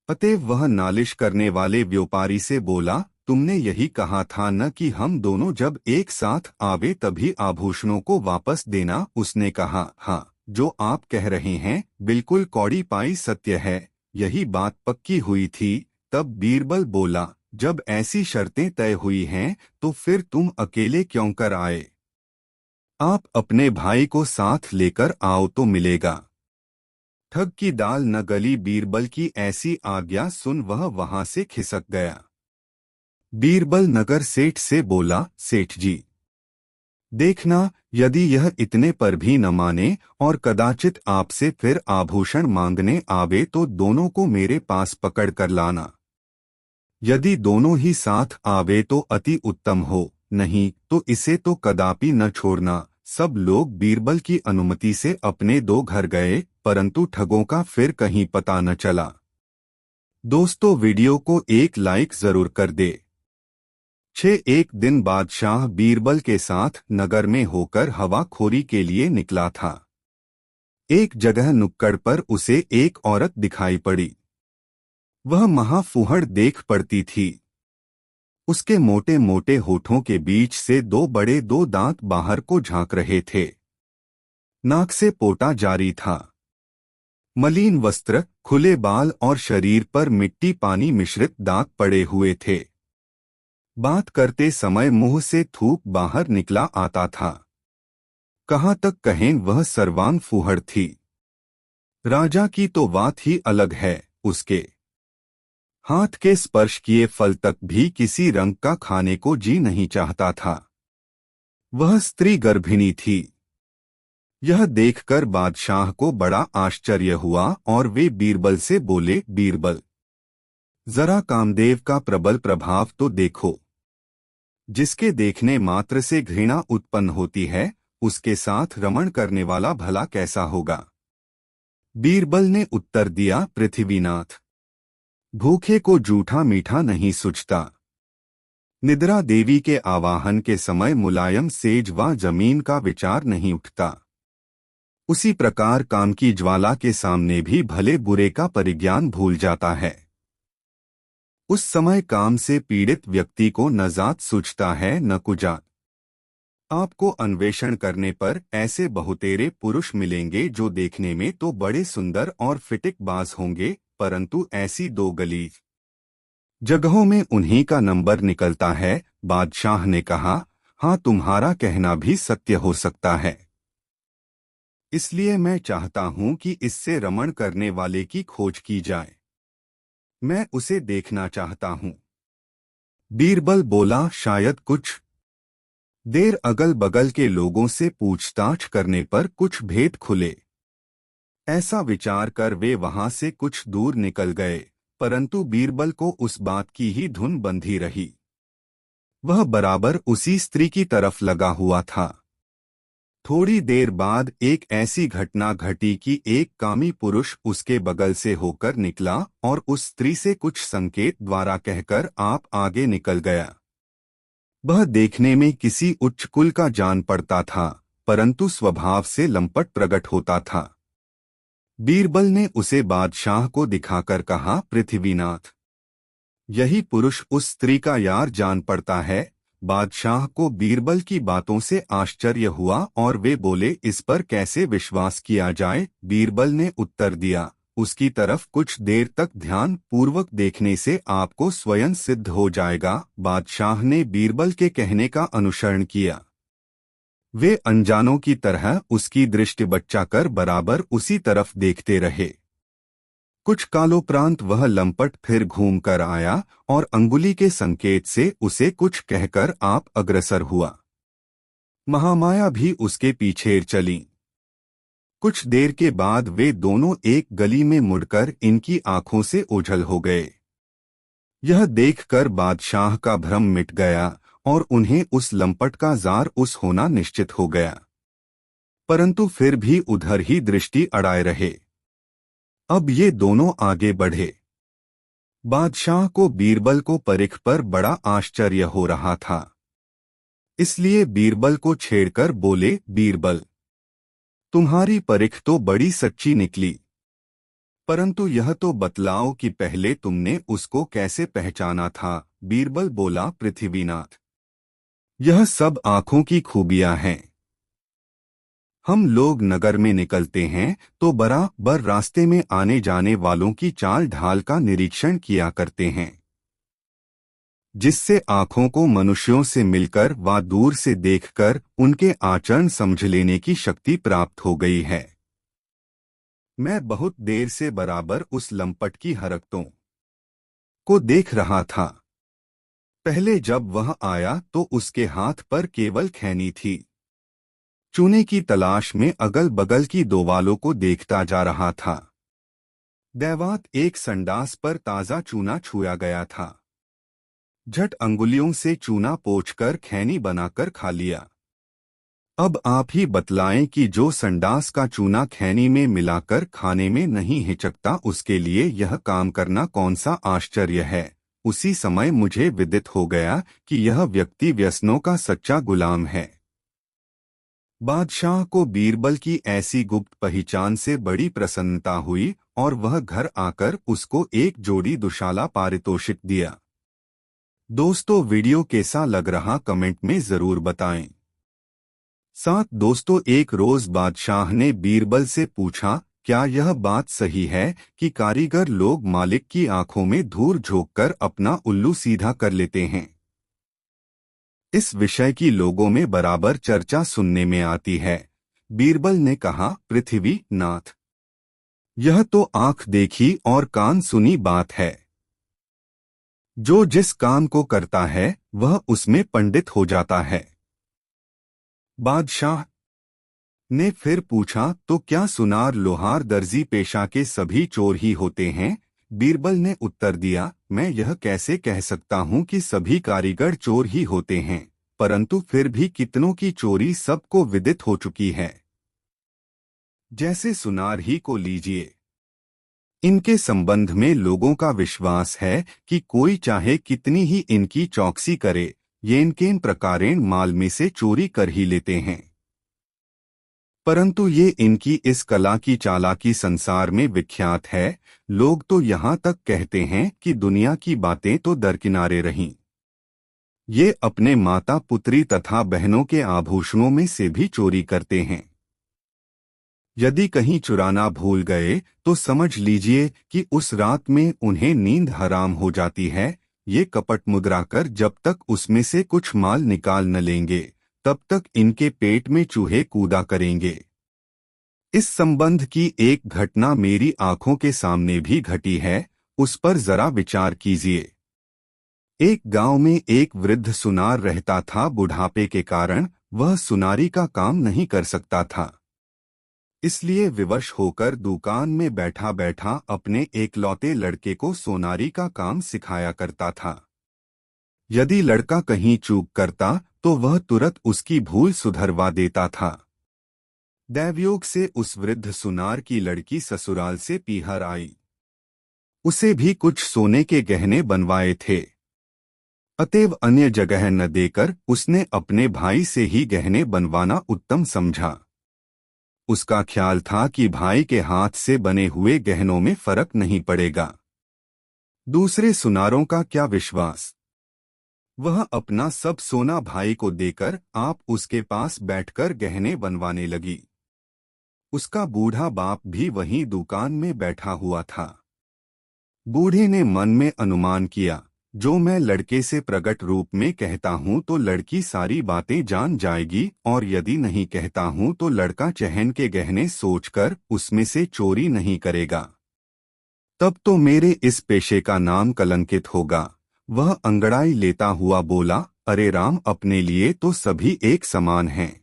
अतएव वह नालिश करने वाले व्यापारी से बोला, तुमने यही कहा था न कि हम दोनों जब एक साथ आवे तभी आभूषणों को वापस देना? उसने कहा, हाँ, जो आप कह रहे हैं बिल्कुल कौड़ी पाई सत्य है, यही बात पक्की हुई थी। तब बीरबल बोला, जब ऐसी शर्तें तय हुई हैं तो फिर तुम अकेले क्यों कर आए? आप अपने भाई को साथ लेकर आओ तो मिलेगा। ठग की दाल न गली। बीरबल की ऐसी आज्ञा सुन वह वहां से खिसक गया। बीरबल नगर सेठ से बोला, सेठ जी, देखना, यदि यह इतने पर भी न माने और कदाचित आपसे फिर आभूषण मांगने आवे तो दोनों को मेरे पास पकड़ कर लाना। यदि दोनों ही साथ आवे तो अति उत्तम हो, नहीं तो इसे तो कदापि न छोड़ना। सब लोग बीरबल की अनुमति से अपने दो घर गए, परंतु ठगों का फिर कहीं पता न चला। दोस्तों, वीडियो को एक लाइक जरूर कर दे। एक दिन बादशाह बीरबल के साथ नगर में होकर हवाखोरी के लिए निकला था। एक जगह नुक्कड़ पर उसे एक औरत दिखाई पड़ी। वह महाफूहड़ देख पड़ती थी। उसके मोटे मोटे होठों के बीच से दो दांत बाहर को झांक रहे थे। नाक से पोटा जारी था। मलिन वस्त्र, खुले बाल और शरीर पर मिट्टी पानी मिश्रित दाग पड़े हुए थे। बात करते समय मुंह से थूक बाहर निकला आता था। कहाँ तक कहें वह सर्वांग फूहड़ थी। राजा की तो बात ही अलग है। उसके हाथ के स्पर्श किए फल तक भी किसी रंग का खाने को जी नहीं चाहता था। वह स्त्री गर्भिणी थी। यह देखकर बादशाह को बड़ा आश्चर्य हुआ और वे बीरबल से बोले, बीरबल, जरा कामदेव का प्रबल प्रभाव तो देखो। जिसके देखने मात्र से घृणा उत्पन्न होती है, उसके साथ रमण करने वाला भला कैसा होगा। बीरबल ने उत्तर दिया, पृथ्वीनाथ, भूखे को जूठा मीठा नहीं सूझता। निद्रा देवी के आवाहन के समय मुलायम सेज व जमीन का विचार नहीं उठता। उसी प्रकार काम की ज्वाला के सामने भी भले बुरे का परिज्ञान भूल जाता है। उस समय काम से पीड़ित व्यक्ति को न जात सूझता है न कुजात। आपको अन्वेषण करने पर ऐसे बहुतेरे पुरुष मिलेंगे जो देखने में तो बड़े सुंदर और फिटिकबाज होंगे, परंतु ऐसी दो गलीज जगहों में उन्हीं का नंबर निकलता है। बादशाह ने कहा, हाँ, तुम्हारा कहना भी सत्य हो सकता है। इसलिए मैं चाहता हूं कि इससे रमण करने वाले की खोज की जाए। मैं उसे देखना चाहता हूं। बीरबल बोला, शायद कुछ देर अगल बगल के लोगों से पूछताछ करने पर कुछ भेद खुले। ऐसा विचार कर वे वहां से कुछ दूर निकल गए, परंतु बीरबल को उस बात की ही धुन बंधी रही। वह बराबर उसी स्त्री की तरफ लगा हुआ था। थोड़ी देर बाद एक ऐसी घटना घटी कि एक कामी पुरुष उसके बगल से होकर निकला और उस स्त्री से कुछ संकेत द्वारा कहकर आप आगे निकल गया। वह देखने में किसी उच्च कुल का जान पड़ता था, परंतु स्वभाव से लंपट प्रकट होता था। बीरबल ने उसे बादशाह को दिखाकर कहा, पृथ्वीनाथ, यही पुरुष उस स्त्री का यार जान पड़ता है। बादशाह को बीरबल की बातों से आश्चर्य हुआ और वे बोले, इस पर कैसे विश्वास किया जाए। बीरबल ने उत्तर दिया, उसकी तरफ कुछ देर तक ध्यान पूर्वक देखने से आपको स्वयं सिद्ध हो जाएगा। बादशाह ने बीरबल के कहने का अनुसरण किया। वे अनजानों की तरह उसकी दृष्टि बचाकर बराबर उसी तरफ देखते रहे। कुछ कालोपरांत वह लंपट फिर घूम कर आया और अंगुली के संकेत से उसे कुछ कहकर आप अग्रसर हुआ। महामाया भी उसके पीछे चली। कुछ देर के बाद वे दोनों एक गली में मुड़कर इनकी आंखों से ओझल हो गए। यह देखकर बादशाह का भ्रम मिट गया और उन्हें उस लंपट का जार उस होना निश्चित हो गया, परंतु फिर भी उधर ही दृष्टि अड़ाए रहे। अब ये दोनों आगे बढ़े। बादशाह को बीरबल को परिख पर बड़ा आश्चर्य हो रहा था, इसलिए बीरबल को छेड़कर बोले, बीरबल, तुम्हारी परिख तो बड़ी सच्ची निकली, परंतु यह तो बतलाओ कि पहले तुमने उसको कैसे पहचाना था। बीरबल बोला, पृथ्वीनाथ, यह सब आंखों की खूबियां हैं। हम लोग नगर में निकलते हैं तो बराबर रास्ते में आने जाने वालों की चाल ढाल का निरीक्षण किया करते हैं, जिससे आंखों को मनुष्यों से मिलकर व दूर से देखकर उनके आचरण समझ लेने की शक्ति प्राप्त हो गई है। मैं बहुत देर से बराबर उस लंपट की हरकतों को देख रहा था। पहले जब वह आया तो उसके हाथ पर केवल खैनी थी। चूने की तलाश में अगल बगल की दोवालों को देखता जा रहा था। दैवात एक संडास पर ताजा चूना छुआ गया था। झट अंगुलियों से चूना पोंछकर खैनी बनाकर खा लिया। अब आप ही बतलाएं कि जो संडास का चूना खैनी में मिलाकर खाने में नहीं हिचकता, उसके लिए यह काम करना कौन सा आश्चर्य है। उसी समय मुझे विदित हो गया कि यह व्यक्ति व्यसनों का सच्चा गुलाम है। बादशाह को बीरबल की ऐसी गुप्त पहचान से बड़ी प्रसन्नता हुई और वह घर आकर उसको एक जोड़ी दुशाला पारितोषिक दिया। दोस्तों, वीडियो कैसा लग रहा कमेंट में जरूर बताएं। साथ दोस्तों, एक रोज बादशाह ने बीरबल से पूछा, क्या यह बात सही है कि कारीगर लोग मालिक की आंखों में धूल झोंककर अपना उल्लू सीधा कर लेते हैं? इस विषय की लोगों में बराबर चर्चा सुनने में आती है। बीरबल ने कहा, पृथ्वी नाथ, यह तो आंख देखी और कान सुनी बात है। जो जिस काम को करता है वह उसमें पंडित हो जाता है। बादशाह ने फिर पूछा, तो क्या सुनार, लोहार, दर्जी पेशा के सभी चोर ही होते हैं? बीरबल ने उत्तर दिया, मैं यह कैसे कह सकता हूँ कि सभी कारीगर चोर ही होते हैं, परंतु फिर भी कितनों की चोरी सबको विदित हो चुकी है। जैसे सुनार ही को लीजिए, इनके संबंध में लोगों का विश्वास है कि कोई चाहे कितनी ही इनकी चौकसी करे, ये इनके प्रकारेण माल में से चोरी कर ही लेते हैं। परंतु ये इनकी इस कला की चालाकी संसार में विख्यात है। लोग तो यहाँ तक कहते हैं कि दुनिया की बातें तो दरकिनारे रहीं, ये अपने माता, पुत्री तथा बहनों के आभूषणों में से भी चोरी करते हैं। यदि कहीं चुराना भूल गए तो समझ लीजिए कि उस रात में उन्हें नींद हराम हो जाती है। ये कपट मुद्रा कर जब तक उसमें से कुछ माल निकाल न लेंगे, तब तक इनके पेट में चूहे कूदा करेंगे। इस संबंध की एक घटना मेरी आंखों के सामने भी घटी है, उस पर जरा विचार कीजिए। एक गांव में एक वृद्ध सुनार रहता था। बुढ़ापे के कारण वह सुनारी का काम नहीं कर सकता था, इसलिए विवश होकर दुकान में बैठा बैठा अपने एकलौते लड़के को सोनारी का काम सिखाया करता था। यदि लड़का कहीं चूक करता तो वह तुरंत उसकी भूल सुधरवा देता था। दैवयोग से उस वृद्ध सुनार की लड़की ससुराल से पीहर आई। उसे भी कुछ सोने के गहने बनवाए थे, अतएव अन्य जगह न देकर उसने अपने भाई से ही गहने बनवाना उत्तम समझा। उसका ख्याल था कि भाई के हाथ से बने हुए गहनों में फर्क नहीं पड़ेगा। दूसरे सुनारों का क्या विश्वास, वह अपना सब सोना भाई को देकर आप उसके पास बैठकर गहने बनवाने लगी। उसका बूढ़ा बाप भी वहीं दुकान में बैठा हुआ था। बूढ़े ने मन में अनुमान किया, जो मैं लड़के से प्रकट रूप में कहता हूँ तो लड़की सारी बातें जान जाएगी, और यदि नहीं कहता हूँ तो लड़का चहन के गहने सोचकर उसमें से चोरी नहीं करेगा। तब तो मेरे इस पेशे का नाम कलंकित होगा। वह अंगड़ाई लेता हुआ बोला, अरे राम, अपने लिए तो सभी एक समान हैं।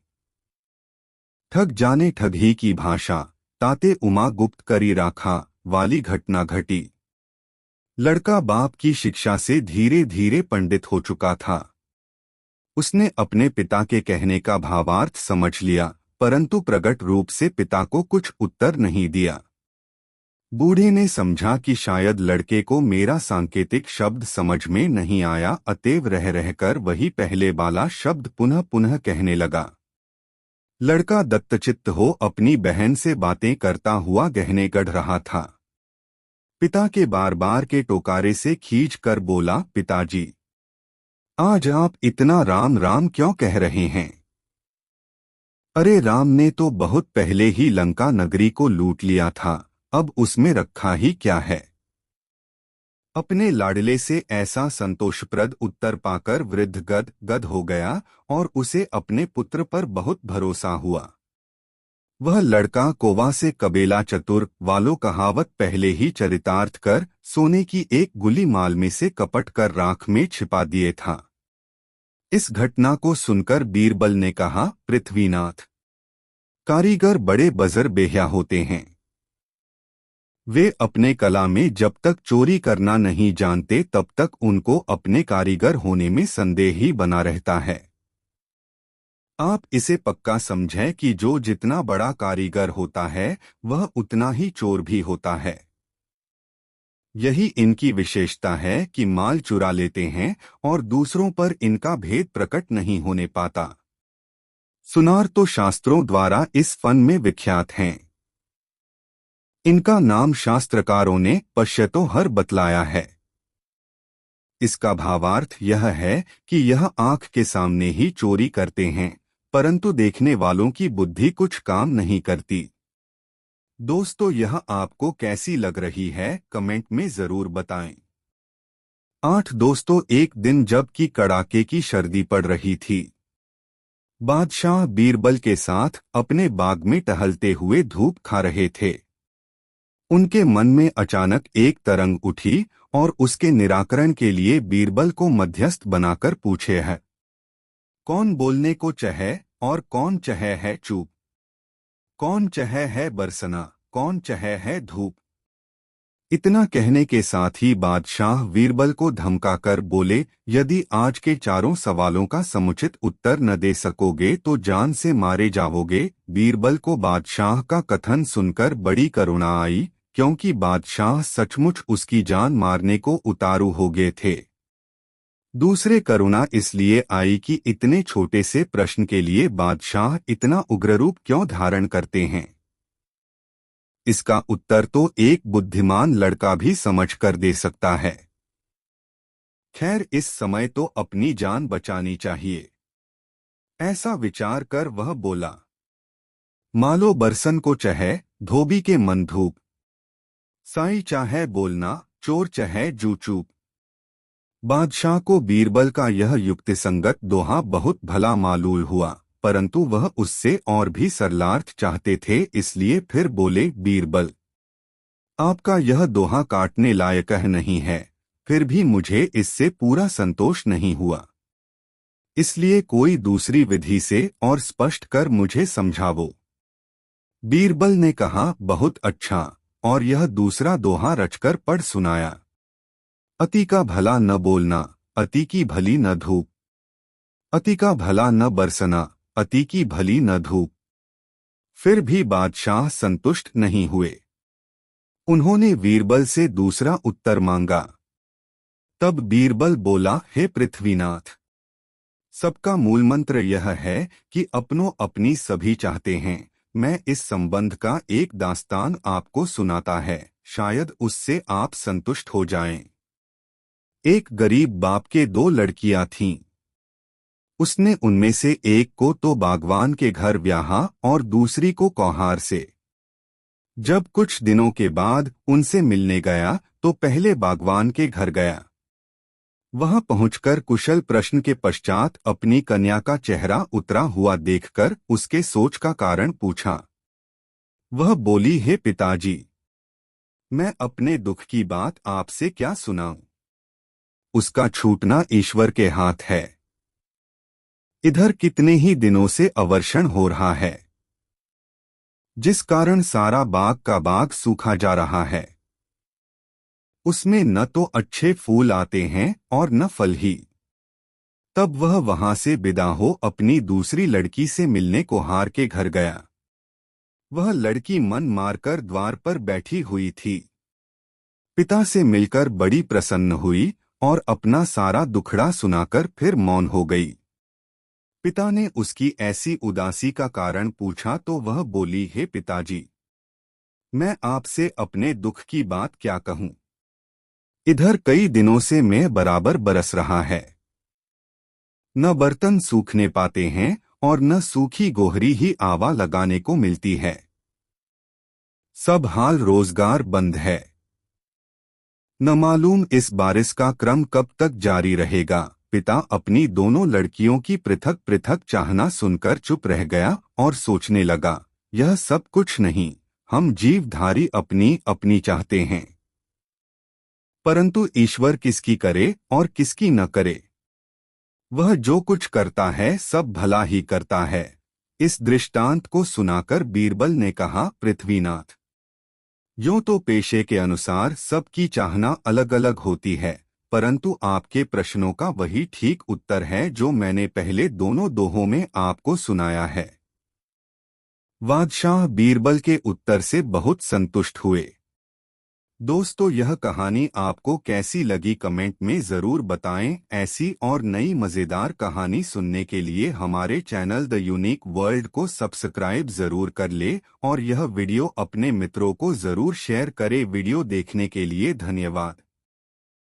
ठग जाने ठग ही की भाषा, ताते उमा गुप्त करी राखा वाली घटना घटी। लड़का बाप की शिक्षा से धीरे धीरे पंडित हो चुका था। उसने अपने पिता के कहने का भावार्थ समझ लिया, परंतु प्रकट रूप से पिता को कुछ उत्तर नहीं दिया। बूढ़े ने समझा कि शायद लड़के को मेरा सांकेतिक शब्द समझ में नहीं आया, अतएव रह रहकर वही पहले वाला शब्द पुनः पुनः कहने लगा। लड़का दत्तचित्त हो अपनी बहन से बातें करता हुआ गहने गढ़ रहा था। पिता के बार बार के टोकारे से खींच कर बोला, पिताजी, आज आप इतना राम राम क्यों कह रहे हैं? अरे राम ने तो बहुत पहले ही लंका नगरी को लूट लिया था, अब उसमें रखा ही क्या है? अपने लाडले से ऐसा संतोषप्रद उत्तर पाकर वृद्ध गद हो गया और उसे अपने पुत्र पर बहुत भरोसा हुआ। वह लड़का कोवा से कबेला चतुर वालों कहावत पहले ही चरितार्थ कर सोने की एक गुली माल में से कपट कर राख में छिपा दिए था। इस घटना को सुनकर बीरबल ने कहा, पृथ्वीनाथ, कारीगर बड़े बजर बेहया होते हैं। वे अपने कला में जब तक चोरी करना नहीं जानते तब तक उनको अपने कारीगर होने में संदेह ही बना रहता है। आप इसे पक्का समझें कि जो जितना बड़ा कारीगर होता है वह उतना ही चोर भी होता है। यही इनकी विशेषता है कि माल चुरा लेते हैं और दूसरों पर इनका भेद प्रकट नहीं होने पाता। सुनार तो शास्त्रों द्वारा इस फन में विख्यात हैं। इनका नाम शास्त्रकारों ने पश्यतो हर बतलाया है। इसका भावार्थ यह है कि यह आंख के सामने ही चोरी करते हैं, परंतु देखने वालों की बुद्धि कुछ काम नहीं करती। दोस्तों, यह आपको कैसी लग रही है कमेंट में जरूर बताएं। 8 दोस्तों, एक दिन जब की कड़ाके की सर्दी पड़ रही थी, बादशाह बीरबल के साथ अपने बाग में टहलते हुए धूप खा रहे थे। उनके मन में अचानक एक तरंग उठी और उसके निराकरण के लिए बीरबल को मध्यस्थ बनाकर पूछे है, कौन बोलने को चाहे और कौन चाहे है चुप, कौन चाहे है बरसना, कौन चाहे है धूप। इतना कहने के साथ ही बादशाह बीरबल को धमकाकर बोले, यदि आज के चारों सवालों का समुचित उत्तर न दे सकोगे तो जान से मारे जाओगे। बीरबल को बादशाह का कथन सुनकर बड़ी करुणा आई, क्योंकि बादशाह सचमुच उसकी जान मारने को उतारू हो गए थे। दूसरे करुणा इसलिए आई कि इतने छोटे से प्रश्न के लिए बादशाह इतना उग्र रूप क्यों धारण करते हैं। इसका उत्तर तो एक बुद्धिमान लड़का भी समझकर दे सकता है। खैर, इस समय तो अपनी जान बचानी चाहिए, ऐसा विचार कर वह बोला, मालो बरसन को चहे धोबी के मन धूप, साई चाहे बोलना चोर चाहे जू चूप। बादशाह को बीरबल का यह युक्तिसंगत दोहा बहुत भला मालूम हुआ, परंतु वह उससे और भी सरलार्थ चाहते थे, इसलिए फिर बोले, बीरबल, आपका यह दोहा काटने लायक नहीं है, फिर भी मुझे इससे पूरा संतोष नहीं हुआ, इसलिए कोई दूसरी विधि से और स्पष्ट कर मुझे समझावो। बीरबल ने कहा, बहुत अच्छा, और यह दूसरा दोहा रचकर पढ़ सुनाया। अति का भला न बोलना, अति की भली न धूप, अति का भला न बरसना, अति की भली न धूप। फिर भी बादशाह संतुष्ट नहीं हुए। उन्होंने बीरबल से दूसरा उत्तर मांगा। तब बीरबल बोला, हे पृथ्वीनाथ, सबका मूल मंत्र यह है कि अपनों अपनी सभी चाहते हैं। मैं इस संबंध का एक दास्तान आपको सुनाता है, शायद उससे आप संतुष्ट हो जाएं। एक गरीब बाप के 2 लड़कियां थीं। उसने उनमें से एक को तो बागवान के घर ब्याहा और दूसरी को कौहार से। जब कुछ दिनों के बाद उनसे मिलने गया तो पहले बागवान के घर गया। वहां पहुंचकर कुशल प्रश्न के पश्चात अपनी कन्या का चेहरा उतरा हुआ देखकर उसके सोच का कारण पूछा। वह बोली, हे पिताजी, मैं अपने दुख की बात आपसे क्या सुनाऊं? उसका छूटना ईश्वर के हाथ है। इधर कितने ही दिनों से अवर्षण हो रहा है, जिस कारण सारा बाग का बाग सूखा जा रहा है। उसमें न तो अच्छे फूल आते हैं और न फल ही। तब वह वहां से विदा हो अपनी दूसरी लड़की से मिलने कौहार के घर गया। वह लड़की मन मारकर द्वार पर बैठी हुई थी। पिता से मिलकर बड़ी प्रसन्न हुई और अपना सारा दुखड़ा सुनाकर फिर मौन हो गई। पिता ने उसकी ऐसी उदासी का कारण पूछा तो वह बोली, हे पिताजी, मैं आपसे अपने दुख की बात क्या कहूं? इधर कई दिनों से मैं बराबर बरस रहा है। न बर्तन सूखने पाते हैं और न सूखी गोहरी ही आवा लगाने को मिलती है। सब हाल रोजगार बंद है। न मालूम इस बारिश का क्रम कब तक जारी रहेगा। पिता अपनी दोनों लड़कियों की पृथक पृथक चाहना सुनकर चुप रह गया और सोचने लगा, यह सब कुछ नहीं, हम जीवधारी अपनी अपनी चाहते हैं, परंतु ईश्वर किसकी करे और किसकी न करे। वह जो कुछ करता है सब भला ही करता है। इस दृष्टांत को सुनाकर बीरबल ने कहा, पृथ्वीनाथ, यूं तो पेशे के अनुसार सबकी चाहना अलग अलग होती है, परंतु आपके प्रश्नों का वही ठीक उत्तर है जो मैंने पहले दोनों दोहों में आपको सुनाया है। बादशाह बीरबल के उत्तर से बहुत संतुष्ट हुए। दोस्तों, यह कहानी आपको कैसी लगी कमेंट में ज़रूर बताएं। ऐसी और नई मज़ेदार कहानी सुनने के लिए हमारे चैनल द यूनिक वर्ल्ड को सब्सक्राइब ज़रूर कर ले और यह वीडियो अपने मित्रों को ज़रूर शेयर करें। वीडियो देखने के लिए धन्यवाद।